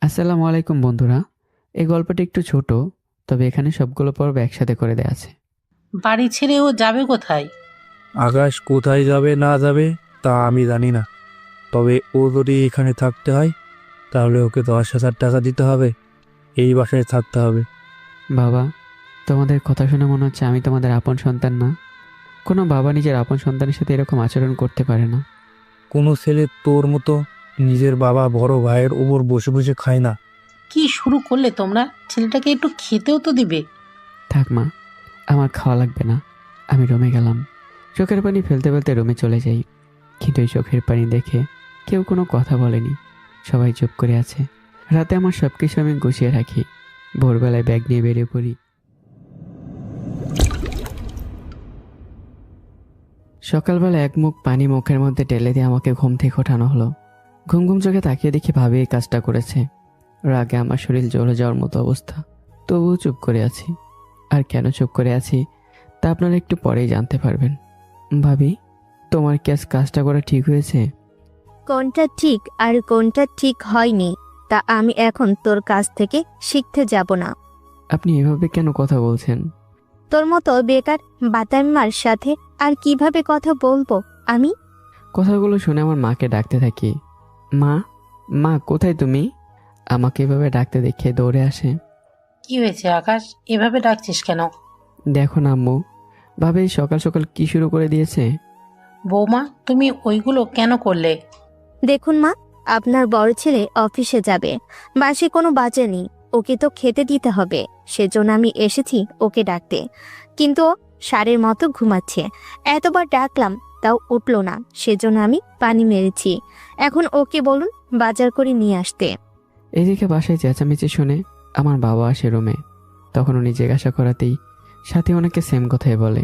আসসালামু আলাইকুম বন্ধুরা। এই গল্পটি একটু ছোট, তবে এখানে সবগুলো পর্ব একসাথে করে দেয়া আছে। বাড়ি ছেড়ে ও যাবে কোথায়? আকাশ কোথায় যাবে না যাবে তা আমি জানি না। তবে ও যদি এখানে থাকতে হয় তাহলে ওকে 10,000 টাকা দিতে হবে, এই বাসায় থাকতে হবে। বাবা, তোমাদের কথা শুনে মনে হচ্ছে আমি তোমাদের আপন সন্তান না। কোনো বাবা নিজের আপন সন্তানের সাথে এরকম আচরণ করতে পারে না। কোনো ছেলে তোর মতো নিজের বাবা বড় ভাইয়ের ওপর বসে বসে খায় না। কি শুরু করলে তোমরা? ছেলেটাকে একটু খেতেও তো দিবে। থাক মা, আমার খাওয়া লাগবে না। আমি রুমে গেলাম। চোখের পানি ফেলতে ফেলতে রুমে চলে যাই। কিন্তু এই চোখের পানি দেখে কেউ কোনো কথা বলেনি। সবাই চুপ করে আছে। রাতে আমার সব কিছু আমি গুছিয়ে রাখি। ভোরবেলায় ব্যাগ নিয়ে বেরিয়ে পড়ি। সকালবেলা এক মুখ পানি মুখের মধ্যে ঢেলে দিয়ে আমাকে ঘুম থেকে ওঠানো হলো। ঘুম ঘুম চোখে তাকিয়ে দেখি ভাবি এই কাজটা করেছে। রাগে আমার শরীর জ্বলে যাওয়ার মতো অবস্থা। তবুও চুপ করে আছি। আর কেন চুপ করে আছি তা আপনারা একটু পরেই জানতে পারবেন। ভাবি, তোমার কি আজ কাজটা করা ঠিক হয়েছে? কোনটা ঠিক আর কোনটা ঠিক হয়নি তা আমি এখন তোর কাছ থেকে শিখতে যাব না। আপনি এভাবে কেন কথা বলছেন? তোর মতো বেকার বাতাম্মার সাথে আর কিভাবে কথা বলবো আমি? কথাগুলো শুনে আমার মাকে ডাকতে থাকি। মা, মা কোথায় তুমি? আমাকে এভাবে ডাকতে দেখে দৌড়ে আসে। কি হয়েছে আকাশ, এভাবে ডাকছিস কেন? দেখো না আম্মু, ভাবি সকাল সকাল কি শুরু করে দিয়েছে। বৌমা, তুমি ওইগুলো কেন করলে? দেখুন মা, আপনার বড় ছেলে অফিসে যাবে, বাসে কোনো বাজে নেই, ওকে তো খেতে দিতে হবে। সেজন্য আমি এসেছি ওকে ডাকতে, কিন্তু ও ষাঁড়ের মতো ঘুমাচ্ছে। এতবার ডাকলাম তাও উঠলো না, সেজন্য আমি পানি মেরেছি। এখন ওকে বলুন বাজার করে নিয়ে আসতে। এদিকে বাসায় চেঁচামেচি শুনে আমার বাবা আসে রুমে। তখন উনি জিজ্ঞাসা করাতেই সাথে ওনাকে সেম কথাই বলে।